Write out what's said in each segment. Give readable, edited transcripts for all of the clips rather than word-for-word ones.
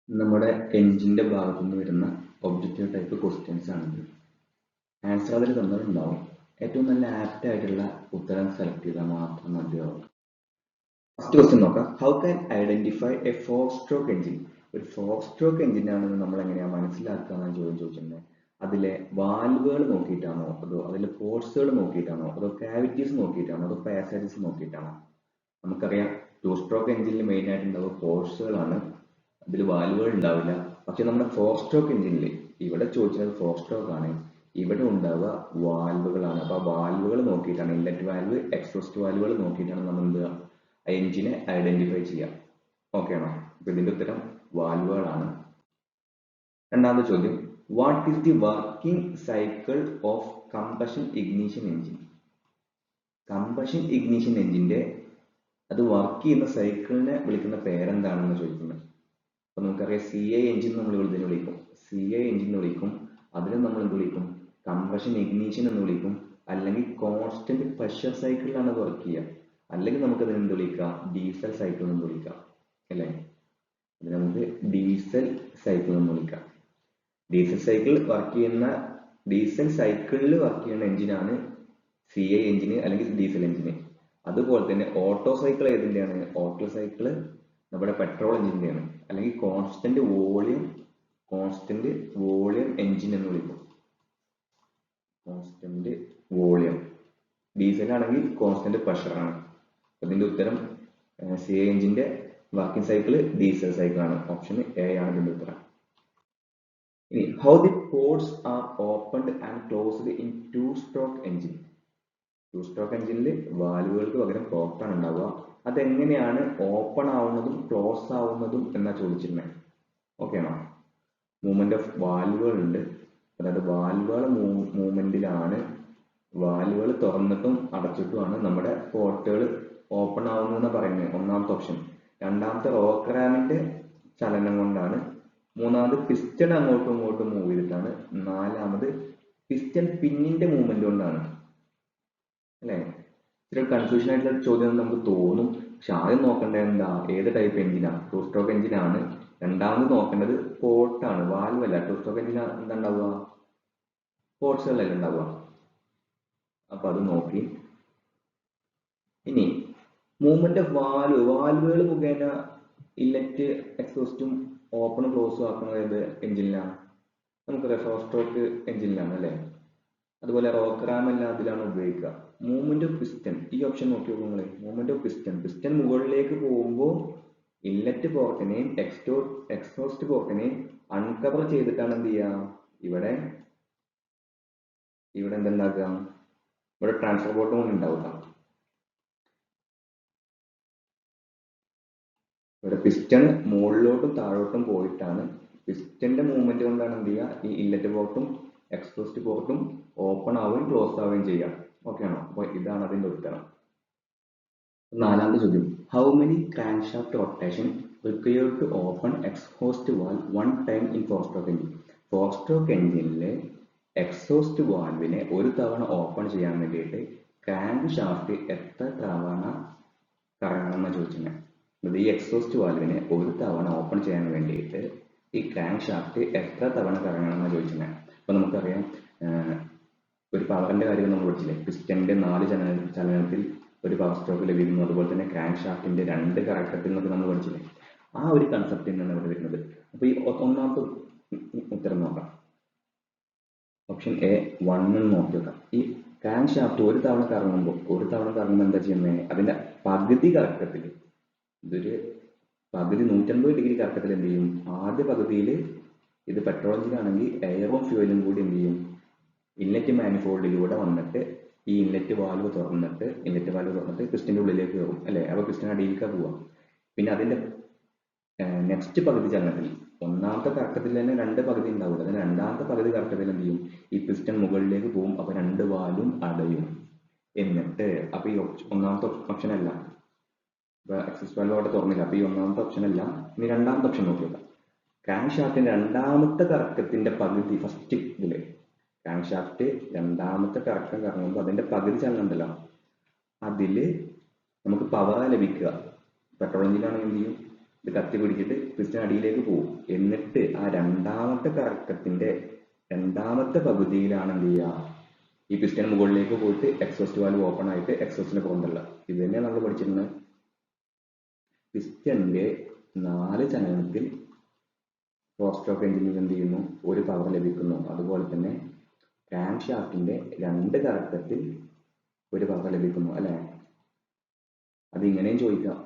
നമ്മുടെ എഞ്ചിന്റെ ഭാഗത്തു നിന്ന് വരുന്ന ഒബ്ജക്റ്റീവ് ടൈപ്പ് ക്വസ്റ്റ്യൻസ് ആണിത്. ആൻസർ അതിൽ തന്നിട്ടുണ്ടാവും. ഏറ്റവും നല്ല ആപ്റ്റ് ആയിട്ടുള്ള ഉത്തരം സെലക്ട് ചെയ്താൽ മാത്രം മതിയാവും. ഫസ്റ്റ് ക്വസ്റ്റ്യൻ നോക്കാം. How can identify A 4-stroke engine? ഒരു 4-stroke എഞ്ചിൻ ആണെന്ന് നമ്മൾ എങ്ങനെയാ മനസ്സിലാക്കുക എന്നാണ് ചോദിച്ചിട്ടുണ്ടെങ്കിൽ അതിലെ വാൽവുകൾ നോക്കിയിട്ടാണോ, അതോ അതിലെ പോർട്സുകൾ നോക്കിയിട്ടാണോ, അതോ കാവിറ്റീസ് നോക്കിയിട്ടാണോ, അതോ പാസേജസ് നോക്കിയിട്ടാണോ? നമുക്കറിയാം 2-stroke എഞ്ചിനിൽ മെയിൻ ആയിട്ട് ഉണ്ടാവുക പോർട്സുകളാണ്, അതിൽ വാൽവുകൾ ഉണ്ടാവില്ല. പക്ഷെ നമ്മുടെ 4-stroke എഞ്ചിനിൽ ഇവിടെ ചോദിച്ചത് 4-stroke ആണ്, ഇവിടെ ഉണ്ടാവുക വാൽവുകളാണ്. അപ്പൊ ആ വാൽവുകൾ നോക്കിയിട്ടാണ്, ഇൻലെറ്റ് വാൽവ്, എക്സോസ്റ്റ് വാൽവുകൾ നോക്കിയിട്ടാണ് നമ്മൾ എന്ത് എഞ്ചിനെ ഐഡന്റിഫൈ ചെയ്യുക. ഓക്കെ ആണോ? അപ്പൊ ഇതിന്റെ ഉത്തരം വാൽവുകളാണ്. രണ്ടാമത്തെ ചോദ്യം, what is the working cycle of combustion ignition engine? Combustion ignition എഞ്ചിന്റെ അത് വർക്ക് ചെയ്യുന്ന സൈക്കിളിനെ വിളിക്കുന്ന പേരെന്താണെന്ന് ചോദിക്കുന്നത്. അപ്പൊ നമുക്കറിയാം CI എഞ്ചിൻ നമ്മൾ ഇതിനെ വിളിക്കും, CI എഞ്ചിൻ എന്ന് വിളിക്കും. അതിനെ നമ്മൾ എന്ത് വിളിക്കും? കമ്പഷൻ ഇഗ്നിഷൻ എന്ന് വിളിക്കും. അല്ലെങ്കിൽ കോൺസ്റ്റന്റ് പ്രഷർ സൈക്കിളിലാണ് വർക്ക് ചെയ്യുക. അല്ലെങ്കിൽ നമുക്ക് അതിനെ എന്ത് വിളിക്കാം? ഡീസൽ സൈക്കിൾ എന്ന് വിളിക്കാം, അല്ലേ? അതിനെ നമുക്ക് ഡീസൽ സൈക്കിൾ എന്ന് വിളിക്കാം. ഡീസൽ സൈക്കിളിൽ വർക്ക് ചെയ്യുന്ന എഞ്ചിനാണ് CI എഞ്ചിന് അല്ലെങ്കിൽ ഡീസൽ എഞ്ചിന്. അതുപോലെ തന്നെ ഓട്ടോ സൈക്കിൾ ഏതിന്റെയാണ്? ഓട്ടോ സൈക്കിള് നമ്മുടെ പെട്രോൾ എഞ്ചിന്റെയാണ്. അല്ലെങ്കിൽ കോൺസ്റ്റന്റ് വോളിയം എഞ്ചിൻ എന്ന് വിളിക്കും. Constant volume. ഡീസൽ ആണെങ്കിൽ കോൺസ്റ്റന്റ് പ്രഷർ ആണ്. അതിന്റെ ഉത്തരം CI എഞ്ചിന്റെ വർക്കിംഗ് സൈക്കിൾ ഡീസൽ സൈക്കിൾ ആണ്. ഓപ്ഷൻ A ആണ് ഇതിന്റെ ഉത്തരം. ഇനി how the ports are opened and closed in 2-stroke engine? 2-stroke എഞ്ചിനിൽ വാൽവുകൾക്ക് പകരം പോർട്ടാണ് ഉണ്ടാവുക. അതെങ്ങനെയാണ് ഓപ്പൺ ആവുന്നതും ക്ലോസ് ആവുന്നതും എന്നാ ചോദിച്ചിരുന്നത്. ഓക്കെ ആണോ? മൂവ്മെന്റ് ഓഫ് വാൽവുകൾ ഉണ്ട്. അതായത് വാൽവുകളുടെ മൂവ്മെന്റിലാണ്, വാൽവുകൾ തുറന്നിട്ടും അടച്ചിട്ടുമാണ് നമ്മുടെ പോർട്ടുകൾ ഓപ്പൺ ആവുന്നതെന്ന് പറയുന്നത് ഒന്നാമത്തെ ഓപ്ഷൻ. രണ്ടാമത്തെ റോക്കർ റാമിന്റെ ചലനം കൊണ്ടാണ്. മൂന്നാമത് പിസ്റ്റൺ അങ്ങോട്ടും ഇങ്ങോട്ടും മൂവ് ചെയ്തിട്ടാണ്. നാലാമത് പിസ്റ്റൺ പിന്നിന്റെ മൂവ്മെന്റ് കൊണ്ടാണ്. അല്ലെ? ഇത്ര കൺഫ്യൂഷൻ ആയിട്ടുള്ള ചോദ്യം നമുക്ക് തോന്നും. പക്ഷെ ആദ്യം നോക്കേണ്ടത് എന്താ? ഏത് ടൈപ്പ് എഞ്ചിനാണ്? 2-stroke എഞ്ചിനാണ്. രണ്ടാമത് നോക്കേണ്ടത് പോർട്ടാണ്, വാൽവ് അല്ല. 2-stroke എഞ്ചിൻ എന്താ ഉണ്ടാവുക? പോർട്സുകളല്ല ഉണ്ടാവുക. അപ്പൊ അത് നോക്കി. ഇനി മൂവ്മെന്റ് ഓഫ് വാൽവുകൾ മുഖേന ഇൻലെറ്റ് എക്സോസ്റ്റും ഓപ്പണും ക്ലോസും ആക്കുന്നത് ഏത് എഞ്ചിനിലാണ്? നമുക്കറിയാം 4-stroke എഞ്ചിനിലാണ്, അല്ലെ? അതുപോലെ റോക്കർ റാം എല്ലാം അതിലാണ് ഉപയോഗിക്കുക. മൂവ്മെന്റ് ഓഫ് പിസ്റ്റൺ, ഈ ഓപ്ഷൻ നോക്കി നോക്കുമ്പോൾ മൂവ്മെന്റ് ഓഫ് പിസ്റ്റൺ മുകളിലേക്ക് പോകുമ്പോൾ ഇൻലെറ്റ് പോർട്ടിനെയും എക്സോസ്റ്റ് പോർട്ടിനെയും അൺകവർ ചെയ്തിട്ടാണ് എന്ത് ചെയ്യുക? ഇവിടെ എന്തുണ്ടാക്കുക? ഇവിടെ ട്രാൻസ്ഫർ പോർട്ടും കൊണ്ട് ഉണ്ടാവുക. ഇവിടെ പിസ്റ്റൺ മുകളിലോട്ടും താഴോട്ടും പോയിട്ടാണ്, പിസ്റ്റന്റെ മൂവ്മെന്റ് കൊണ്ടാണ് എന്ത് ചെയ്യുക? ഈ ഇൻലെറ്റ് പോർട്ടും എക്സോസ്റ്റ് പോർട്ടും ഓപ്പൺ ആവുകയും ക്ലോസ് ആവുകയും ചെയ്യാം. ഓക്കെ ആണോ? അപ്പൊ ഇതാണ് അതിന്റെ ഉത്തരം. നാലാമത്തെ ചോദ്യം, how many crankshaft rotation required to open exhaust valve one time in 4-stroke engine? 4-stroke എഞ്ചിനിലെ എക്സോസ്റ്റ് വാൽവിനെ ഒരു തവണ ഓപ്പൺ ചെയ്യാൻ വേണ്ടിയിട്ട് ക്രാങ്ക് ഷാഫ്റ്റ് എത്ര തവണ കറങ്ങണമെന്ന് ചോദിച്ചിട്ടുണ്ട്. ഈ എക്സോസ്റ്റ് വാൽവിനെ ഒരു തവണ ഓപ്പൺ ചെയ്യാൻ വേണ്ടിയിട്ട് ഈ ക്രാങ്ക് ഷാഫ്റ്റ് എത്ര തവണ കറങ്ങണമെന്ന് ചോദിച്ചിട്ടുണ്ട്. അപ്പൊ നമുക്കറിയാം ഒരു പവറിന്റെ കാര്യം നമ്മൾ പഠിച്ചില്ലേ? പിസ്റ്റന്റെ 4 ചലനത്തിൽ ഒരു പവർ സ്ട്രോക്ക് ലഭിക്കുന്നു. അതുപോലെ തന്നെ ക്രാങ്ക് ഷാഫ്റ്റിന്റെ 2 കറക്കത്തിൽ നിന്നൊക്കെ നമ്മൾ പഠിച്ചില്ലേ? ആ ഒരു കൺസെപ്റ്റ് തന്നെയാണ് ഇവിടെ വരുന്നത്. അപ്പൊ ഈ ഒന്നാമത്തെ ഉത്തരം നോക്കാം. ഓപ്ഷൻ A 1 നോക്കി നോക്കാം. ഈ ക്രാങ്ക് ഷാഫ്റ്റ് ഒരു തവണ കറങ്ങുമ്പോൾ എന്താ ചെയ്യുന്നത്? അതിന്റെ പകുതി കറക്കത്തിൽ, ഇതൊരു പകുതി 180 ഡിഗ്രി കറക്കത്തിൽ എന്ത് ചെയ്യും? ആദ്യ പകുതിയിൽ ഇത് പെട്രോൾ എഞ്ചിനാണെങ്കിൽ എയറും ഫ്യൂവലും കൂടി എന്ത് ചെയ്യും? ഇൻലെറ്റ് മാനിഫോൾഡിലൂടെ വന്നിട്ട് ഈ ഇൻലെറ്റ് വാൽവ് തുറന്നിട്ട് പിസ്റ്റന്റെ ഉള്ളിലേക്ക് കയറും, അല്ലെ? അപ്പൊ പിസ്റ്റൻ അടിയിലേക്ക് പോവാം. പിന്നെ അതിന്റെ നെക്സ്റ്റ് പകുതി ചലനത്തിൽ, ഒന്നാമത്തെ കറക്കത്തിൽ തന്നെ 2 പകുതി ഉണ്ടാവില്ല, അതിന് രണ്ടാമത്തെ പകുതി കറക്കത്തിൽ എന്ത് ചെയ്യും? ഈ പിസ്റ്റൻ മുകളിലേക്ക് പോകും. അപ്പൊ 2 വാൽവും അടയും. എന്നിട്ട് അപ്പൊ ഈ ഒന്നാമത്തെ ഓപ്ഷൻ അല്ല, എക്സസ് വാൽവ് അവിടെ തുറന്നില്ല. അപ്പൊ ഈ ഒന്നാമത്തെ ഓപ്ഷൻ അല്ല. ഇനി രണ്ടാമത്തെ ഓപ്ഷൻ നോക്കിയോക്കാം. ക്രാങ്ക് ഷാഫ്റ്റിന്റെ രണ്ടാമത്തെ കറക്കത്തിന്റെ പകുതി, ഫസ്റ്റ് ഇതില് ക്രാങ്ക് ഷാഫ്റ്റ് രണ്ടാമത്തെ കറക്കം കറങ്ങുമ്പോൾ അതിന്റെ പകുതി ചലനം ഉണ്ടല്ലോ, അതില് നമുക്ക് പവറാ ലഭിക്കുക. പെട്രോൾ എഞ്ചിനാണെങ്കിൽ എന്ത് ചെയ്യും? ഇത് കത്തി പിടിച്ചിട്ട് പിസ്റ്റൺ അടിയിലേക്ക് പോകും. എന്നിട്ട് ആ രണ്ടാമത്തെ കറക്കത്തിന്റെ രണ്ടാമത്തെ പകുതിയിലാണ് എന്ത് ചെയ്യുക, ഈ പിസ്റ്റൺ മുകളിലേക്ക് പോയിട്ട് എക്സോസ്റ്റ് വാൽവ് ഓപ്പൺ ആയിട്ട് എക്സോസ്റ്റിനെ പുറന്തള്ളുക. ഇത് തന്നെയാണ് നമ്മൾ പഠിച്ചിരുന്നത്. പിസ്റ്റന്റെ 4 ചലനത്തിൽ ഫോർ സ്ട്രോക്ക് എഞ്ചിനിൽ എന്ത് ചെയ്യുന്നു, ഒരു പവർ ലഭിക്കുന്നു. അതുപോലെ തന്നെ ക്രാങ്ക് ഷാഫ്റ്റിന്റെ 2 കറക്കത്തിൽ ഒരു പവർ ലഭിക്കുന്നു അല്ലെ. അത് ഇങ്ങനെയും ചോദിക്കാം.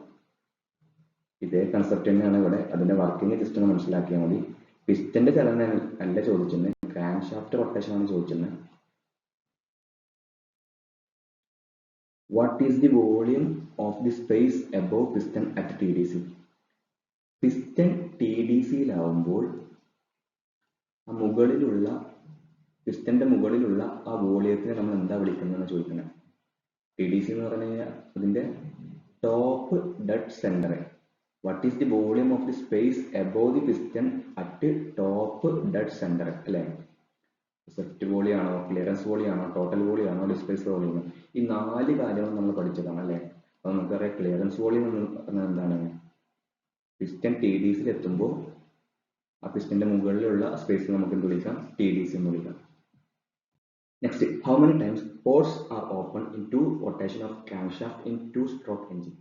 ഇതേ കൺസെപ്റ്റ് തന്നെയാണ് ഇവിടെ. അതിന്റെ വർക്കിംഗ് ജസ്റ്റ് ഒന്ന് മനസ്സിലാക്കിയാൽ മതി. പിസ്റ്റന്റെ ചലനം അല്ല ചോദിച്ചിരുന്നത്, ക്രാങ്ക് ഷാഫ്റ്റ് റൊട്ടേഷൻ ആണ് ചോദിച്ചിരുന്നത്. What is the volume of the space above piston at TDC? Piston TDCയിലാവുമ്പോൾ മുകളിലുള്ള പിസ്റ്റന്റെ മുകളിലുള്ള ആ വോളിയത്തിനെ നമ്മൾ എന്താ വിളിക്കുന്നതെന്ന് ചോദിക്കുന്നത്. TDC എന്ന് പറഞ്ഞു കഴിഞ്ഞാൽ അതിന്റെ top dead centre. What is the volume of the space above the piston at top dead centre അല്ലെ. സെറ്റ് വോളിയാണോ, ക്ലിയറൻസ് വോളിയാണോ, ടോട്ടൽ വോളിയാണോ, ഡിസ്പ്ലേസ് വോളിയാണോ, ഈ 4 കാര്യങ്ങൾ നമ്മൾ പഠിച്ചതാണ് അല്ലെ. അപ്പൊ നമുക്കറിയാം ക്ലിയറൻസ് വോളിയം എന്താണ്, പിസ്റ്റൺ TDCയിൽ എത്തുമ്പോൾ ആ പിസ്റ്റന്റെ മുകളിലുള്ള സ്പേസ് നമുക്ക് എന്ത് വിളിക്കാം, TDC എന്ന് വിളിക്കാം. Next, how many times ports are open in two rotation of crankshaft in 2-stroke engine?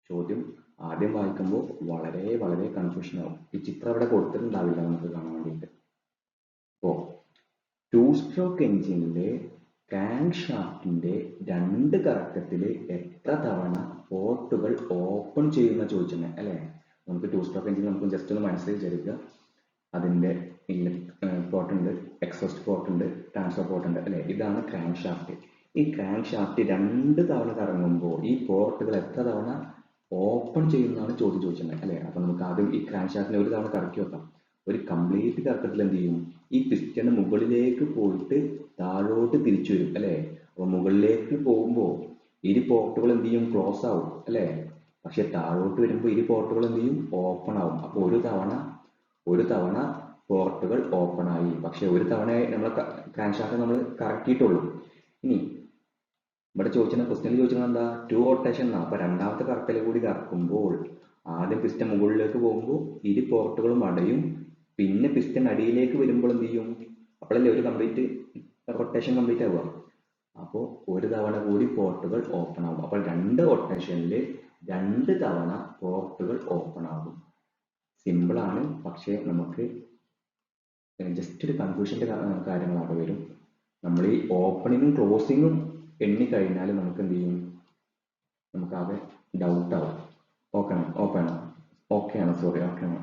ചോദ്യം ആദ്യം വായിക്കുമ്പോൾ വളരെ വളരെ കൺഫ്യൂഷൻ ആവും. ഈ ചിത്രം അവിടെ കൊടുത്തിട്ടുണ്ടാവില്ല നമുക്ക് കാണാൻ വേണ്ടിയിട്ട്. അപ്പോ 2-stroke എഞ്ചിനിലെ ക്രാങ്ക് ഷാഫ്റ്റിന്റെ 2 കറക്കത്തില് എത്ര തവണ പോർട്ടുകൾ ഓപ്പൺ ചെയ്യുന്ന ചോദിച്ചത് അല്ലെ. നമുക്ക് 2-stroke എഞ്ചിൻ നമുക്ക് ജസ്റ്റ് ഒന്ന് മനസ്സിലാക്കിയെടുക്കുക. അതിന്റെ പോർട്ട് ഉണ്ട്, എക്സോസ്റ്റ് പോർട്ട് ഉണ്ട്, ട്രാൻസ്ഫർ പോർട്ട് ഉണ്ട് അല്ലെ. ഇതാണ് ക്രാങ്ക് ഷാഫ്റ്റ്. ഈ ക്രാങ്ക് ഷാഫ്റ്റ് 2 തവണ കറങ്ങുമ്പോൾ ഈ പോർട്ടുകൾ എത്ര തവണ ഓപ്പൺ ചെയ്യുന്നതാണ് ചോദിച്ചത് അല്ലെ. അപ്പൊ നമുക്ക് ആദ്യം ഈ ക്രാങ്ക് ഷാഫ്റ്റിനെ ഒരു തവണ കറക്കി വെക്കാം. ഒരു കംപ്ലീറ്റ് കറക്കത്തിൽ എന്ത് ചെയ്യും, ഈ പിസ്റ്റൺ മുകളിലേക്ക് പോയിട്ട് താഴോട്ട് തിരിച്ചു വരും അല്ലെ. അപ്പൊ മുകളിലേക്ക് പോകുമ്പോൾ ഇരു പോർട്ടുകൾ എന്ത് ചെയ്യും, ക്ലോസ് ആവും അല്ലെ. പക്ഷെ താഴോട്ട് വരുമ്പോൾ ഇരു പോർട്ടുകൾ എന്ത് ചെയ്യും, ഓപ്പൺ ആവും. അപ്പൊ ഒരു തവണ പോർട്ടുകൾ ഓപ്പൺ ആയി. പക്ഷെ ഒരു തവണ നമ്മൾ ക്രാങ്ക് ഷാഫ്റ്റ് നമ്മൾ കറക്കിയിട്ടുള്ളൂ. ഇനി ഇവിടെ ചോദിച്ചിരുന്ന ക്വസ്റ്റ്യനിൽ ചോദിച്ചിരുന്നത് എന്താ, 2 റൊട്ടേഷൻ എന്നാ. അപ്പൊ രണ്ടാമത്തെ കറക്കൽ കൂടി കറക്കുമ്പോൾ ആദ്യം പിസ്റ്റൺ മുകളിലേക്ക് പോകുമ്പോൾ ഇരു പോർട്ടുകളും അടയും. പിന്നെ പിസ്റ്റൺ അടിയിലേക്ക് വരുമ്പോൾ എന്ത് ചെയ്യും, അപ്പോഴല്ലേ ഒരു കംപ്ലീറ്റ് റൊട്ടേഷൻ കംപ്ലീറ്റ് ആവുക. അപ്പോൾ ഒരു തവണ കൂടി പോർട്ടുകൾ ഓപ്പൺ ആകും. അപ്പോൾ 2 റൊട്ടേഷനിൽ 2 തവണ പോർട്ടുകൾ ഓപ്പൺ ആകും. സിമ്പിൾ ആണ്, പക്ഷെ നമുക്ക് ജസ്റ്റ് ഒരു കൺഫ്യൂഷന്റെ കാര്യങ്ങൾ അവിടെ വരും. നമ്മൾ ഈ ഓപ്പണിങ്ങും ക്ലോസിങ്ങും എണ്ണി കഴിഞ്ഞാൽ നമുക്ക് എന്ത് ചെയ്യും, നമുക്ക് ആകെ ഡൗട്ട് ആവും. ഓക്കെ ആണ്.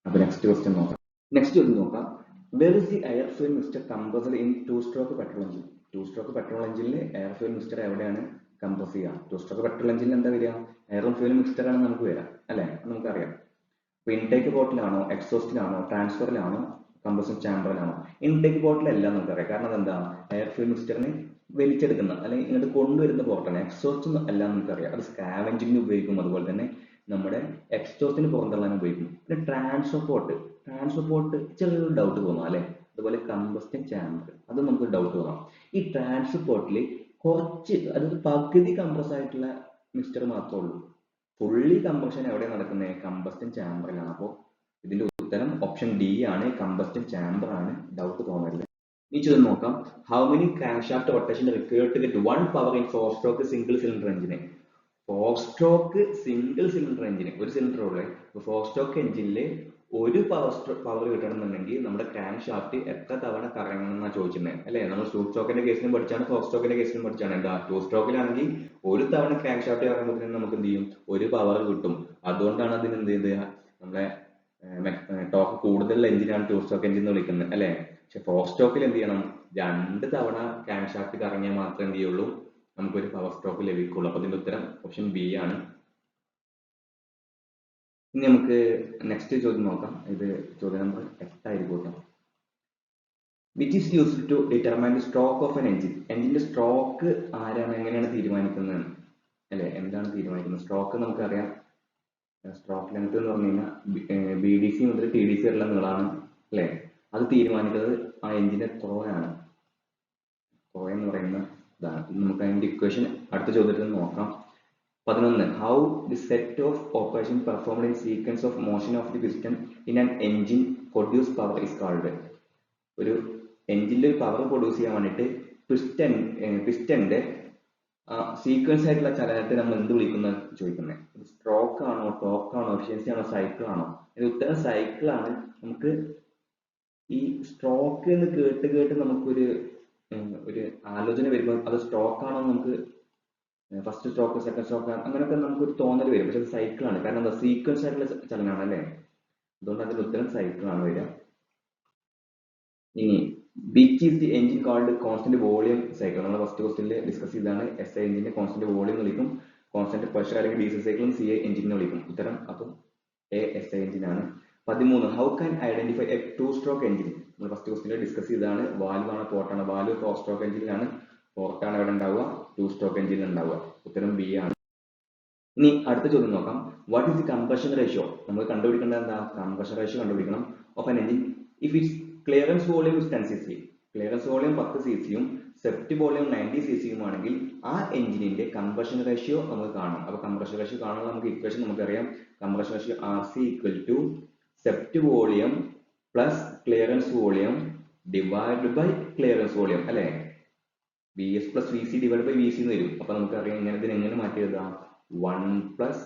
അപ്പൊ നെക്സ്റ്റ് ക്വസ്റ്റ്യൻ നോക്കാം. Where is the air fuel mixture compressed in 2-stroke petrol engine? 2-stroke petrol engine air fuel mixture എവിടെയാണ് കംപ്രസ് ചെയ്യുക? 2-stroke petrol engine എന്താ വരിക, എയർ ഫ്യൂൽ മിക്സ്ചർ ആണ് നമുക്ക് വരിക അല്ലെ. നമുക്കറിയാം. ഇൻടേക്ക് പോർട്ടിലാണോ, എക്സോസ്റ്റിലാണോ, ട്രാൻസ്ഫറിലാണോ, കംപ്രഷൻ ചാമ്പറിലാണോ? ഇൻടേക്ക് പോർട്ടിലല്ല നമുക്കറിയാം. കാരണം എന്താ, എയർ ഫ്യൂൽ മിക്സ്ചറിന് വലിച്ചെടുക്കുന്ന അല്ലെങ്കിൽ ഇങ്ങോട്ട് കൊണ്ടുവരുന്ന പോർട്ടാണ്. എക്സോസ്റ്റ് എല്ലാം നമുക്കറിയാം, അത് സ്കാവെഞ്ചിങ്ങിന് ഉപയോഗിക്കും. അതുപോലെ തന്നെ നമ്മുടെ എക്സോസ്റ്റിന് പുറന്തള്ളാൻ ഉപയോഗിക്കും. പിന്നെ ട്രാൻസ്ഫർ പോർട്ട് ചെറിയൊരു ഡൗട്ട് തോന്നാം അല്ലെ. അതുപോലെ കമ്പസ്റ്റൻ ചാമ്പർ, അത് നമുക്ക് ഡൗട്ട് തോന്നാം. ഈ ട്രാൻസ്ഫർ പോർട്ടിൽ കുറച്ച്, അതായത് പകുതി കംപ്രസ് ആയിട്ടുള്ള മിക്സ്ചർ മാത്രമേ ഉള്ളൂ. ഫുള്ളി കമ്പഷൻ എവിടെ നടക്കുന്നത്, കമ്പസ്റ്റൻ ചാമ്പറിലാണ്. അപ്പോൾ ഇതിന്റെ ഉത്തരം ഓപ്ഷൻ ഡി ആണ്, കമ്പസ്റ്റൻ ചാമ്പർ ആണ്. ഡൗട്ട് തോന്നരുത്. ഈ ചോദ്യം നോക്കാം. How many crankshaft rotation required to get 1 power in 4-stroke single cylinder engine? 4-stroke single cylinder എഞ്ചിന് ഒരു സിലിണ്ടർ ഉള്ളത്. 4-stroke എഞ്ചിനില് ഒരു പവർ കിട്ടണമെന്നുണ്ടെങ്കിൽ നമ്മുടെ ക്രാങ്ക് ഷാഫ്റ്റ് എത്ര തവണ കറങ്ങണം എന്നാണ് ചോദിച്ചിരുന്നത് അല്ലെ. നമ്മൾ 2-strokeന്റെ കേസിലും പഠിച്ചാണ്, 4-strokeന്റെ കേസിലും പഠിച്ചാണ്. എന്താ, 2-strokeലാണെങ്കിൽ ഒരു തവണ ക്രാങ്ക് ഷാഫ്റ്റ് കറങ്ങുമ്പോൾ നമുക്ക് എന്ത് ചെയ്യും, ഒരു പവർ കിട്ടും. അതുകൊണ്ടാണ് അതിന് എന്ത് ചെയ്ത് നമ്മളെ ടോർക്ക് കൂടുതലുള്ള എഞ്ചിനാണ് 2-stroke എഞ്ചിൻ എന്ന് വിളിക്കുന്നത് അല്ലെ. പക്ഷെ 4-strokeൽ എന്ത് ചെയ്യണം, 2 തവണ ക്രാങ്ക് ഷാഫ്റ്റ് കറങ്ങിയാൽ മാത്രമേ എന്ത് ചെയ്യുള്ളൂ, നമുക്കൊരു പവർ സ്ട്രോക്ക് ലഭിക്കുള്ളൂ. അപ്പൊ ഇതിന്റെ ഉത്തരം ഓപ്ഷൻ ബി ആണ്. ഇനി നമുക്ക് നെക്സ്റ്റ് ചോദ്യം നോക്കാം. ഇത് ചോദ്യം നമ്പർ 8 ആയിരിക്കും. Which is used to determine the stroke of an engine? എഞ്ചിന്റെ സ്ട്രോക്ക് ആരാണ്, എങ്ങനെയാണ് തീരുമാനിക്കുന്നത് അല്ലെ. എന്താണ് തീരുമാനിക്കുന്നത്? സ്ട്രോക്ക് നമുക്കറിയാം, സ്ട്രോക്ക് ലെങ്ത് എന്ന് പറഞ്ഞു കഴിഞ്ഞാൽ BDC മുതൽ TDC വരെയുള്ള നീളമാണ് അല്ലെ. അത് തീരുമാനിക്കുന്നത് ആ എഞ്ചിന്റെ ത്രോയാണ്. ത്രോ എന്ന് പറയുന്ന ഇതാണ്. നമുക്ക് അതിന്റെ ഇക്വേഷൻ അടുത്ത ചോദ്യത്തിൽ നോക്കാം. 11. How the set of operations performed in sequence of motion of the piston in an engine produce power is called. ഒരു എഞ്ചിനിൽ പവർ പ്രൊഡ്യൂസ് ചെയ്യാൻ വേണ്ടിയിട്ട് പിസ്റ്റന്റെ സീക്വൻസ് ആയിട്ടുള്ള ചലനത്തെ നമ്മൾ എന്ത് വിളിക്കുന്ന ചോദിക്കുന്നത്? സ്ട്രോക്ക് ആണോ, ടോർക്ക് ആണോ, എഫിഷ്യൻസി ആണോ, സൈക്കിൾ ആണോ? ഇതിന് ഉത്തരം സൈക്കിൾ ആണ്. നമുക്ക് ഈ സ്ട്രോക്ക് എന്ന് കേട്ട് നമുക്കൊരു ആലോചന വരുമ്പോൾ അത് സ്ട്രോക്ക് ആണോ, നമുക്ക് ഫസ്റ്റ് സ്ട്രോക്ക് സെക്കൻഡ് സ്ട്രോക്ക് അങ്ങനെയൊക്കെ നമുക്കൊരു തോന്നൽ വരും. പക്ഷെ അത് സൈക്കിൾ ആണ്. കാരണം എന്താ, സീക്വൻസ് ആയിട്ടുള്ള ചലനമാണ് അല്ലേ? അതുകൊണ്ട് അതിന്റെ ഉത്തരം സൈക്കിൾ ആണ് വരിക. ഇനി which is the engine called constant volume cycle? നമ്മൾ ഫസ്റ്റ് ക്വസ്റ്റ്യനിൽ ഡിസ്കസ് ചെയ്താണ്. എസ് ഐ എഞ്ചിന്റെ കോൺസ്റ്റന്റ് വോളിയം എന്ന് വിളിക്കും. കോൺസ്റ്റന്റ് പ്രഷർ അല്ലെങ്കിൽ ഡീസൽ സൈക്കിളും സി ഐ എഞ്ചിനെ വിളിക്കും. ഉത്തരം അപ്പം എ എസ് ഐ എഞ്ചിൻ ആണ്. 13. How can identify a two stroke engine? നമ്മൾ ഫസ്റ്റ് ക്വസ്റ്റ്യനിൽ ഡിസ്കസ് ചെയ്താണ്. വാൽവ് ആണ്, പോർട്ടാണ്. വാൽവ് ഫോർ സ്ട്രോക്ക് എഞ്ചിനാണ്, പോർട്ടാണ് എവിടെ ഉണ്ടാവുക? ടു സ്ട്രോക്ക് എഞ്ചിനിൽ ഉണ്ടാവുക. ഉത്തരം ബി ആണ്. ഇനി അടുത്ത ചോദ്യം നോക്കാം. What is the compression ratio? നമ്മൾ കണ്ടുപിടിക്കേണ്ടത് എന്താ? കംപ്രഷൻ റേഷ്യോ കണ്ടുപിടിക്കണം of an engine if it's clearance volume is 10 cc, clearance volume 10 cc യും സെപ്റ്റ് വോളിയം 90 cc യും ആണെങ്കിൽ ആ എഞ്ചിനിന്റെ കംപ്രഷൻ റേഷ്യോ നമുക്ക് കാണാം. അപ്പൊ കംപ്രഷൻ റേഷ്യോ കാണാൻ നമുക്ക് ഇക്വേഷൻ നമുക്കറിയാം. Compression ratio RC equal to swept volume plus clearance volume divide by clearance volume അല്ലെ? VS plus VC divide by VC എന്ന് വരും. അപ്പൊ നമുക്കറിയാം ഇതിനെ എങ്ങനെ മാറ്റി എഴുതാം? 1 plus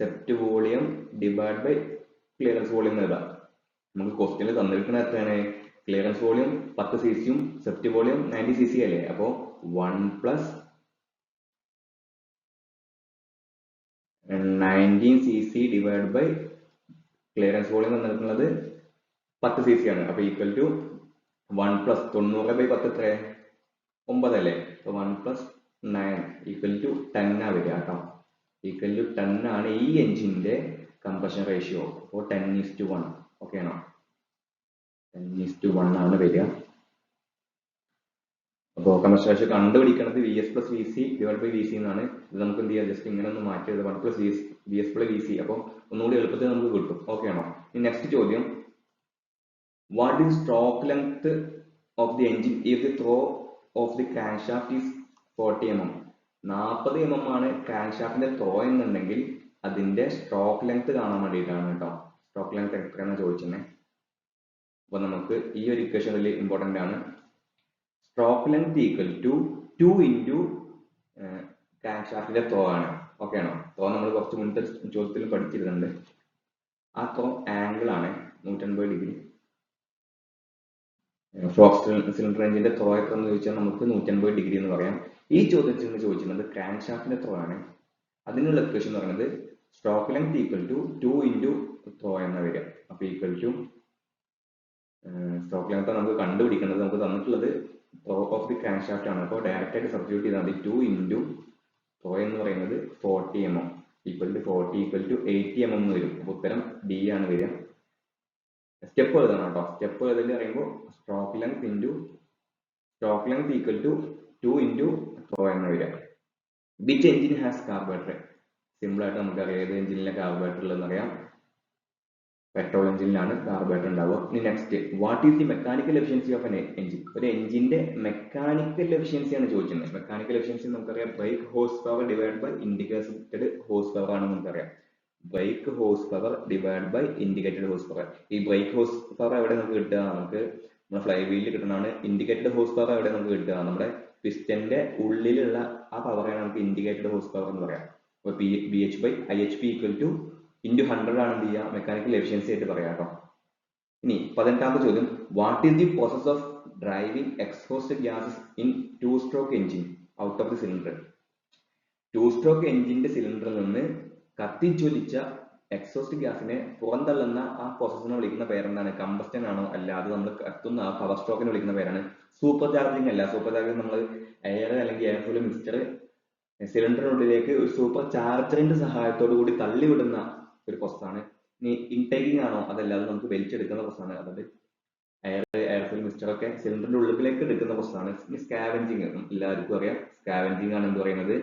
swept volume divide by clearance volume എഴുതാം. നമുക്ക് ക്വസ്റ്റ്യനിൽ തന്നിരിക്കുന്ന എത്രയാണ്? ക്ലിയറൻസ് വോളിയം 10 cc യും സെപ്റ്റ് വോളിയം 90 cc അല്ലേ? അപ്പോ 1 plus 19 cc divide by clearance volume തന്നിരിക്കുന്നത് 10 cc ആണ്. അപ്പൊ ഈക്വൽ ടു 1 പ്ലസ് 90 ബൈ 10 എത്ര? 9 അല്ലേ? അപ്പൊ 1 പ്ലസ് 9 ഈക്വൽ ടു 10 ആ വരിക കേട്ടോ. ഈക്വൽ ടു 10 ആണ് ഈ എഞ്ചിന്റെ കംപ്രഷൻ റേഷ്യോ. അപ്പോൾ 10:1 ഓക്കെ ആണോ? 10:1 ആണ് വരിക. അപ്പോൾ കംപ്രഷൻ റേഷ്യോ കണ്ടുപിടിക്കുന്നത് VS plus VC divide by VC എന്നാണ്. ഇത് നമുക്ക് എന്ത് ചെയ്യാം? ജസ്റ്റ് ഇങ്ങനെ ഒന്ന് മാറ്റി എഴുതാം. 1 പ്ലസ് VS പ്ലസ് VC. അപ്പോൾ ഒന്നുകൂടി എളുപ്പത്തിൽ നമുക്ക് കിട്ടും. ഓക്കെ ആണോ? ഇനി നെക്സ്റ്റ് ചോദ്യം, what is stroke length of the engine if the throw of the crankshaft is 40 mm? 40 mm ആണ് ക്രാങ്ക്ഷാഫ്റ്റിന്റെ ത്രോ എന്നുണ്ടെങ്കിൽ അതിന്റെ സ്ട്രോക്ക് ലെങ്ത് കാണാൻ വേണ്ടിയിട്ടാണ് കേട്ടോ. സ്ട്രോക്ക് ലെങ്ത് എത്രയാണെന്ന് ചോദിച്ചത്. അപ്പൊ നമുക്ക് ഈ ഒരു ഇക്വേഷൻ വലിയ ഇമ്പോർട്ടന്റ് ആണ്. Stroke length equal to 2 into ക്രാങ്ക്ഷാഫ്റ്റിന്റെ ത്രോ ആണ്. ഓക്കെ ആണോ? ത്രോ നമ്മൾ കുറച്ച് മുന്നത്തെ ചോദ്യത്തിൽ പഠിച്ചിരുന്നുണ്ട്. ആ ത്രോ ആംഗിൾ ആണ് 180 ഡിഗ്രി. ഫ്ലോക്ക് സിലിണ്ടർ എഞ്ചിന്റെ ത്രോ എത്രയെന്ന് ചോദിച്ചാൽ നമുക്ക് 180 ഡിഗ്രി എന്ന് പറയാം. ഈ ചോദ്യത്തിൽ നിന്ന് ചോദിച്ചിരുന്നത് ക്രാങ്ക്ഷാഫ്റ്റിന്റെ ത്രോ ആണ്. അതിനുള്ള ഇക്വേഷൻ എന്ന് പറയുന്നത് stroke length equal to 2 into throw എന്ന വരിക. അപ്പൊ ഈക്വൽ ടു സ്ട്രോക്ക് ലെങ്ത് നമുക്ക് കണ്ടുപിടിക്കുന്നത്, നമുക്ക് തന്നിട്ടുള്ളത് ത്രോ ഓഫ് ദി ക്രാങ്ക്ഷാഫ്റ്റ് ആണ്. അപ്പോൾ ഡയറക്റ്റ് ആയിട്ട് സബ്സ്റ്റിറ്റ്യൂട്ട് ചെയ്താൽ മതി. 2 ഇൻറ്റു ത്രോ എന്ന് പറയുന്നത് 40 mm equal to 40 equal to 80 mm എന്ന് വരും. അപ്പൊ ഉത്തരം ഡി ആണ് വരിക. സ്റ്റെപ്പ് എഴുതണം കേട്ടോ. സ്റ്റെപ്പ് എഴുതൽ പറയുമ്പോൾ stroke length equal to 2 into throw എന്ന് വരിക. Which engine has carburettor? Simple ആയിട്ട് നമുക്കറിയാം ഏത് എഞ്ചിനിലെ കാർബറേറ്റർ ഉള്ളതെന്ന് അറിയാം. പെട്രോൾ എഞ്ചിനിലാണ് കാർബറേറ്റർ ഉണ്ടാവുക. ഇനി next, what is the mechanical efficiency of an engine? ഒരു എഞ്ചിന്റെ മെക്കാനിക്കൽ എഫിഷ്യൻസി ആണ് ചോദിക്കുന്നത്. മെക്കാനിക്കൽ എഫിഷ്യൻസി നമുക്കറിയാം brake horse power divide by indicated horse power ആണെന്ന് നമുക്കറിയാം. Brake horse power divide by indicated horse power. ഈ ബ്രേക്ക് ഹോഴ്സ് പവർ എവിടെ നമുക്ക് കിട്ടുക? നമുക്ക് നമ്മുടെ ഫ്ലൈ വീലിൽ കിട്ടുന്നതാണ്. ഇൻഡിക്കേറ്റഡ് ഹോഴ്സ് പവർ എവിടെ നമുക്ക് കിട്ടുക? നമ്മുടെ പിസ്റ്റന്റെ ഉള്ളിലുള്ള ആ പവറാണ് നമുക്ക് ഇൻഡിക്കേറ്റഡ് ഹോഴ്സ് പവർ എന്ന് പറയാം. അപ്പൊ BH by IHP equal to into 100 ആണ് എന്ത് ചെയ്യുക? മെക്കാനിക്കൽ എഫിഷ്യൻസി ആയിട്ട് പറയാം കേട്ടോ. ഇനി 18ാമത്തെ ചോദ്യം, what is the process of driving exhaust gases in 2 stroke engine out of the cylinder? 2 stroke എഞ്ചിന്റെ സിലിണ്ടറിൽ നിന്ന് കത്തിജ്വലിച്ച എക്സോസ്റ്റ് ഗ്യാസിനെ പുറന്തള്ളുന്ന ആ പ്രോസസ്സിനെ വിളിക്കുന്ന പേരെന്താണ്? കമ്പസ്റ്റൻ ആണോ? അല്ല, അത് നമ്മൾ കത്തുന്ന ആ പവർ സ്ട്രോക്കിനെ വിളിക്കുന്ന പേരാണ് സൂപ്പർ ചാർജിങ്. അല്ല, സൂപ്പർ ചാർജിങ് നമ്മൾ എയർ അല്ലെങ്കിൽ എയർ ഫ്യൂൽ മിക്സ്ചർ സിലിണ്ടറിനുള്ളിലേക്ക് ഒരു സൂപ്പർ ചാർജറിന്റെ സഹായത്തോടു കൂടി തള്ളിവിടുന്ന ഒരു പ്രോസസ്സാണ്. ഇനി ഇൻടേക്കിംഗ് ആണോ? അതല്ല, അത് നമുക്ക് വലിച്ചെടുക്കുന്ന പ്രോസസ്സാണ്. അതായത് എയർ ഫ്യൂൽ മിക്സ്ചർ ഒക്കെ സിലിണ്ടറിന്റെ ഉള്ളിലേക്ക് എടുക്കുന്ന പ്രോസസ്സാണ്. ഇനി സ്കാവെഞ്ചിങ് എല്ലാവർക്കും അറിയാം. സ്കാവെഞ്ചിങ് ആണ് എന്ത് പറയുന്നത്?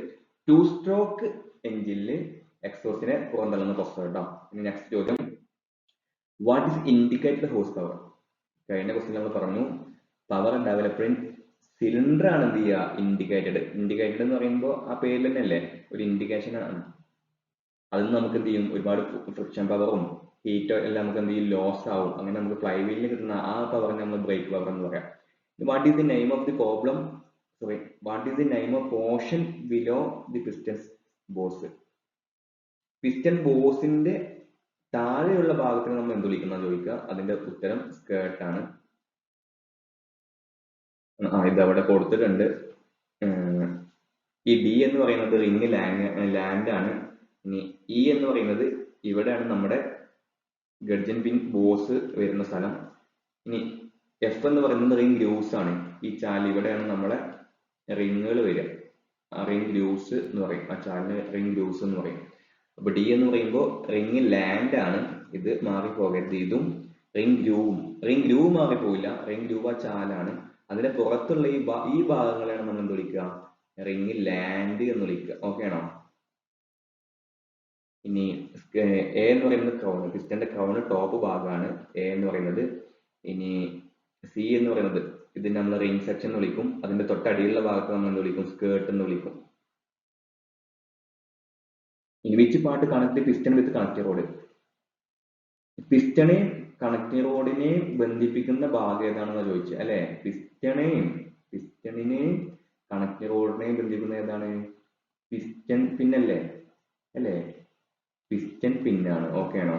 2 സ്ട്രോക്ക് എഞ്ചിനില് എക്സോസിനെ പുറന്തള്ളുന്ന പ്രോസസ് കേട്ടോ. ഇനി നെക്സ്റ്റ് ചോദ്യം, what is indicated horse power? കഴിഞ്ഞ ക്വസ്റ്റ്യൻ നമ്മൾ പറഞ്ഞു പവർ ഡെവലപ്ഡ് ഇൻ സിലിണ്ടർ ആണ് എന്ത് ചെയ്യുക ഇൻഡിക്കേറ്റഡ് എന്ന് പറയുമ്പോൾ ആ പേരിൽ തന്നെ അല്ലേ ഒരു ഇൻഡിക്കേഷൻ ആണ്. അതിൽ നമുക്ക് എന്ത് ചെയ്യും ഒരുപാട് ഫ്രിക്ഷൻ പവറും ഹീറ്റോ എല്ലാം നമുക്ക് എന്ത് ചെയ്യും ലോസ് ആവും. അങ്ങനെ നമുക്ക് ഫ്ലൈ വീലിന് കിട്ടുന്ന ആ പവറിനെ നമ്മൾ ബ്രേക്ക് പവർ എന്ന് പറയാം. What is the name of the problem what is the name of portion below the piston boss? Piston ബോസിന്റെ താഴെയുള്ള ഭാഗത്തിന് നമ്മൾ എന്ത് വിളിക്കുന്ന ചോദിക്കുക. അതിന്റെ ഉത്തരം സ്കേർട്ട് ആണ്. ഇത് അവിടെ കൊടുത്തിട്ടുണ്ട്. ഈ ഡി എന്ന് പറയുന്നത് റിംഗ് ലാൻഡ് ആണ്. ഇനി ഇ എന്ന് പറയുന്നത് ഇവിടെയാണ് നമ്മുടെ ഗഡ്ജൻ പിൻ ബോസ് വരുന്ന സ്ഥലം. ഇനി എഫ് എന്ന് പറയുന്നത് റിംഗ് ഗ്രൂസ് ആണ്. ഈ ചാൽ ഇവിടെയാണ് നമ്മളെ റിങ്ങുകൾ വരിക. ആ റിംഗ് ഗ്രൂസ് എന്ന് പറയും. ആ ചാലിന് റിംഗ് ഗ്രൂസ് എന്ന് പറയും. അപ്പൊ ഡി എന്ന് പറയുമ്പോൾ റിംഗ് ലാൻഡ് ആണ്. ഇത് മാറിപ്പോകരുത്. ഇതും റിംഗ് ഗ്രൂവ് മാറിപ്പോയില്ല. റിംഗ് ഗ്രൂവ് ആ ചാലാണ്. അതിന്റെ പുറത്തുള്ള ഈ ഭാഗങ്ങളെയാണ് നമ്മൾ എന്ത് വിളിക്കുക? റിംഗ് ലാൻഡ് എന്ന് വിളിക്കുക. ഓക്കെ ആണോ? ഇനി എ എന്ന് പറയുന്നത് ക്രൗൺ, പിസ്റ്റന്റെ ക്രൗൺ ടോപ്പ് ഭാഗമാണ് എ എന്ന് പറയുന്നത്. ഇനി സി എന്ന് പറയുന്നത് ഇതിന് നമ്മൾ റിംഗ് സെക്ഷൻ എന്ന് വിളിക്കും. അതിന്റെ തൊട്ടടിയിലുള്ള ഭാഗത്ത് നമ്മൾ എന്ത് വിളിക്കും? സ്കേർട്ട് എന്ന് വിളിക്കും. ഇനി which part connect piston with connecting rod? പിസ്റ്റണെ കണക്റ്റിംഗ് റോഡിനെ ബന്ധിപ്പിക്കുന്ന ഭാഗം ഏതാണെന്ന് ചോദിച്ചത് അല്ലെ? പിസ്റ്റണിനെയും കണക്റ്റിംഗ് റോഡിനെയും ബന്ധിപ്പിക്കുന്ന ഏതാണ്? പിസ്റ്റൺ പിന്നല്ലേ അല്ലേ? പിസ്റ്റൺ പിന്നാണ്. ഓക്കെ ആണോ?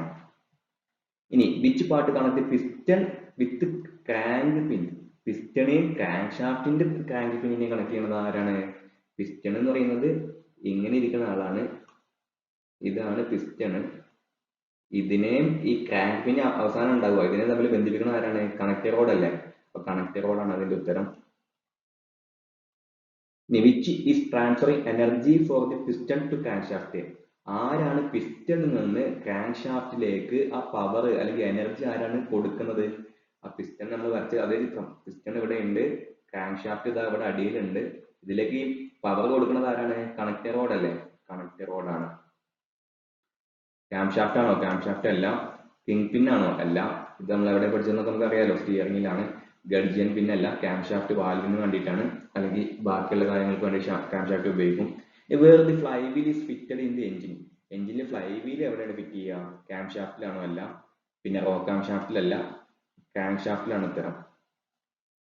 ഇനി which part connect piston with crank pin? പിസ്റ്റണെയും ക്രാങ്ക് ഷാഫ്റ്റിന്റെ ക്രാങ്ക് പിന്നിനെയും കണക്ട് ചെയ്യുന്നത് ആരാണ്? പിസ്റ്റൺ എന്ന് പറയുന്നത് ഇങ്ങനെ ഇരിക്കുന്ന ആളാണ്. ഇതാണ് പിസ്റ്റൺ. ഇതിനെയും ഈ ക്രാങ്ക് പിൻ അവസാനം ഉണ്ടാവുക. ഇതിനെ തമ്മിൽ ബന്ധിപ്പിക്കുന്ന ആരാണ്? കണക്റ്റഡ് റോഡ് അല്ലേ? അപ്പൊ കണക്റ്റഡ് റോഡാണ് അതിന്റെ ഉത്തരം. Which is transferring energy for the piston to crankshaft? ആരാണ് പിസ്റ്റണിൽ നിന്ന് ക്രാങ്ക് ഷാഫ്റ്റിലേക്ക് ആ പവർ അല്ലെങ്കിൽ എനർജി ആരാണ് കൊടുക്കുന്നത്? ആ പിസ്റ്റൺ നമ്മൾ വരച്ച അതേ ചിത്രം. പിസ്റ്റൺ ഇവിടെ ഉണ്ട്, ക്രാങ്ക് ഷാഫ്റ്റ് ഇതാ ഇവിടെ അടിയിലുണ്ട്. ഇതിലേക്ക് പവർ കൊടുക്കുന്നത് ആരാണ്? കണക്റ്റഡ് റോഡ് അല്ലേ? കണക്റ്റഡ് റോഡാണ്. ക്യാം ഷാഫ്റ്റ് ആണോ? ക്യാം ഷാഫ്റ്റ് അല്ല. കിങ് പിൻ ആണോ? അല്ല. ഇത് നമ്മൾ എവിടെ പഠിച്ചതെന്നൊക്കെ നമുക്ക് അറിയാലോ, സ്റ്റിയറിംഗിലാണ്. ഗഡ്ജിയൻ പിൻ അല്ല. ക്യാം ഷാഫ്റ്റ് വാൽവിന് വേണ്ടിയിട്ടാണ്, അല്ലെങ്കിൽ ബാക്കിയുള്ള കാര്യങ്ങൾക്ക് വേണ്ടി ക്യാം ഷാഫ്റ്റ് ഉപയോഗിക്കും. Where the flywheel is fitted in the engine? എഞ്ചിനിൽ ഫ്ലൈ വീൽ എവിടെയാണ് ഫിറ്റ് ചെയ്യുക? ക്യാം ഷാഫ്റ്റിലാണോ? അല്ല. പിന്നെ റോ ക്യാം ഷാഫ്റ്റിലല്ല, ക്രാങ്ക് ഷാഫ്റ്റിലാണ് ഉത്തരം.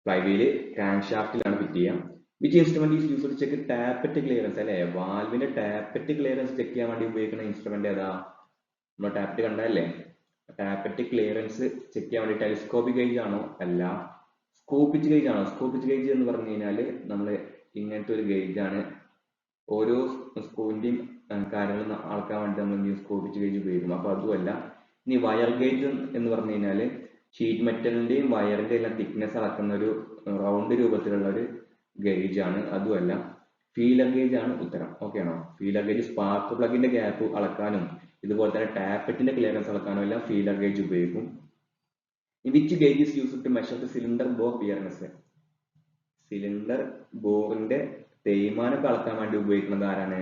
ഫ്ലൈ വീല് ക്രാങ്ക് ഷാഫ്റ്റിലാണ് ഫിറ്റ് ചെയ്യുക. Which instrument is used to check tappet clearance? അല്ലെ? വാൽവിന്റെ ടാപ്പറ്റ് ക്ലിയറൻസ് ചെക്ക് ചെയ്യാൻ വേണ്ടി ഉപയോഗിക്കുന്ന ഇൻസ്ട്രുമെന്റ് ഏതാ? നമ്മൾ ടാപ്പറ്റ് കണ്ടല്ലേ? ടാപ്പറ്റ് ക്ലിയറൻസ് ചെക്ക് ചെയ്യാൻ വേണ്ടി ടെലിസ്കോപ്പിക് ഗേജ് ആണോ? അല്ല. സ്കോപ്പിച്ച് ഗേജ് ആണോ? സ്കോപ്പിച്ച് ഗേജ് എന്ന് പറഞ്ഞു കഴിഞ്ഞാൽ നമ്മൾ ഇങ്ങനത്തെ ഒരു ഗേജ് ആണ്. ഓരോ സ്ക്രൂവിന്റെയും കാര്യങ്ങൾ അളക്കാൻ വേണ്ടി നമ്മൾ സ്കോപ്പിച്ച് ഗേജ് ഉപയോഗിക്കും. അപ്പൊ അതുമല്ല. ഇനി വയർ ഗേജ് എന്ന് പറഞ്ഞു കഴിഞ്ഞാൽ ഷീറ്റ് മെറ്റലിന്റെയും വയറിന്റെ എല്ലാം തിക്നെസ് അളക്കുന്ന ഒരു റൗണ്ട് രൂപത്തിലുള്ള ഒരു ഗേജ് ആണ്. അതുമല്ല. ഫീലർ ഗേജ് ആണ് ഉത്തരം. ഓക്കെ ആണോ? ഫീലർ ഗേജ് സ്പാർക്ക് പ്ലഗിന്റെ ഗ്യാപ്പ് അളക്കാനും ഇതുപോലെ തന്നെ ടാപ്പറ്റിന്റെ ക്ലിയറൻസ് അളക്കാനും എല്ലാം ഫീലർ ഗേജ് ഉപയോഗിക്കും. Which gauge is used to measure the cylinder bore wearness? Cylinder ബോറിന്റെ തേയ്മാനം അളക്കാൻ വേണ്ടി ഉപയോഗിക്കുന്നത് ആരാണ്?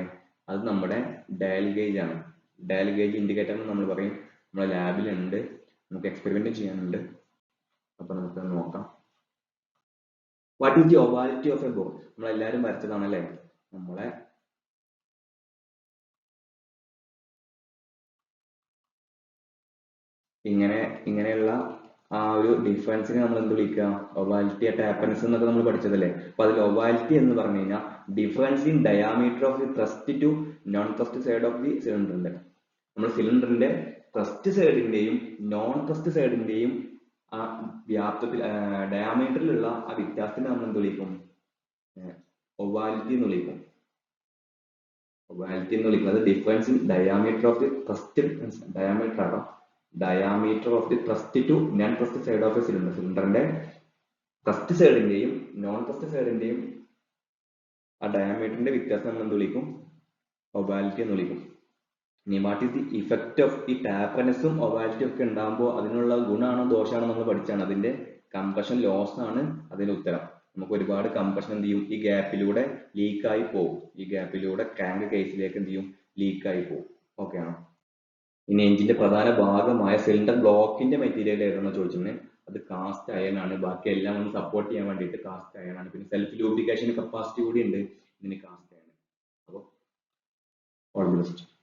അത് നമ്മുടെ ഡയൽ ഗേജ് ആണ്. ഡയൽ ഗേജ് ഇൻഡിക്കേറ്റർ എന്ന് നമ്മൾ പറയും. നമ്മുടെ ലാബിലുണ്ട്, നമുക്ക് എക്സ്പെരിമെന്റ് ചെയ്യാനുണ്ട്. അപ്പൊ നമുക്ക് നോക്കാം. What is the ovality of a bore? നമ്മളെല്ലാരും വരച്ചതാണല്ലേ? നമ്മളെ ഇങ്ങനെയുള്ള ആ ഒരു ഡിഫറൻസിനെ നമ്മൾ എന്ത് വിളിക്കുക? ഒവാലിറ്റി അറ്റ് ആപ്പൻസ് എന്നൊക്കെ നമ്മൾ പഠിച്ചതല്ലേ? അപ്പൊ അതിൽ ഒവാലിറ്റി എന്ന് പറഞ്ഞു കഴിഞ്ഞാൽ difference in diameter of the thrust to non thrust side of the സിലിണ്ടറിന്റെ. നമ്മൾ സിലിണ്ടറിന്റെ ത്രസ്റ്റ് സൈഡിന്റെയും നോൺ ത്രസ്റ്റ് സൈഡിന്റെയും ആ വ്യാപ്തത്തിൽ ഡയാമീറ്ററിലുള്ള ആ വ്യത്യാസത്തിനെ നമ്മൾ എന്ത് വിളിക്കും? ഒവാലിറ്റി എന്ന് വിളിക്കും. ഒവാലിറ്റി എന്ന് വിളിക്കുന്നത് difference in diameter of the thrust diameter ആണോ? Diameter of the thrust to non thrust side of a cylinder. സിലിണ്ടറിന്റെ ത്രസ്റ്റ് സൈഡിന്റെയും നോൺ ത്രസ്റ്റ് സൈഡിന്റെയും ആ ഡയാമീറ്ററിന്റെ വ്യത്യാസം നമ്മൾ എന്ത് വിളിക്കും? ഒവാലിറ്റി എന്ന് വിളിക്കും. ഇനി what is the effect of ഈ ടാപ്പനസും ഒവാലിറ്റി ഒക്കെ ഉണ്ടാകുമ്പോൾ അതിനുള്ള ഗുണമാണോ ദോഷമാണോ നമ്മൾ പഠിച്ചാണ്. അതിന്റെ കംപ്രഷൻ ലോസ് ആണ് അതിന്റെ ഉത്തരം. നമുക്ക് ഒരുപാട് കംപ്രഷൻ എന്ത് ചെയ്യും? ഈ ഗ്യാപ്പിലൂടെ ലീക്കായി പോകും. ഈ ഗ്യാപ്പിലൂടെ ക്രാങ്ക് കേസിലേക്ക് എന്ത് ചെയ്യും? ലീക്കായി പോകും. ഓക്കെ ആണോ? ഇനി എഞ്ചിന്റെ പ്രധാന ഭാഗമായ സിലിണ്ടർ ബ്ലോക്കിന്റെ മെറ്റീരിയൽ ഏതാണെന്ന് ചോദിച്ചിട്ടുണ്ട്. അത് കാസ്റ്റ് അയൺ ആണ്. ബാക്കി എല്ലാം ഒന്ന് സപ്പോർട്ട് ചെയ്യാൻ വേണ്ടിയിട്ട് കാസ്റ്റ് അയൺ ആണ്. പിന്നെ സെൽഫ് ലൂബ്രിക്കേഷൻ കപ്പാസിറ്റി കൂടി ഉണ്ട് ഇതിന് കാസ്റ്റ് അയൺ. അപ്പോൾ ഓൾ ദി ബെസ്റ്റ്.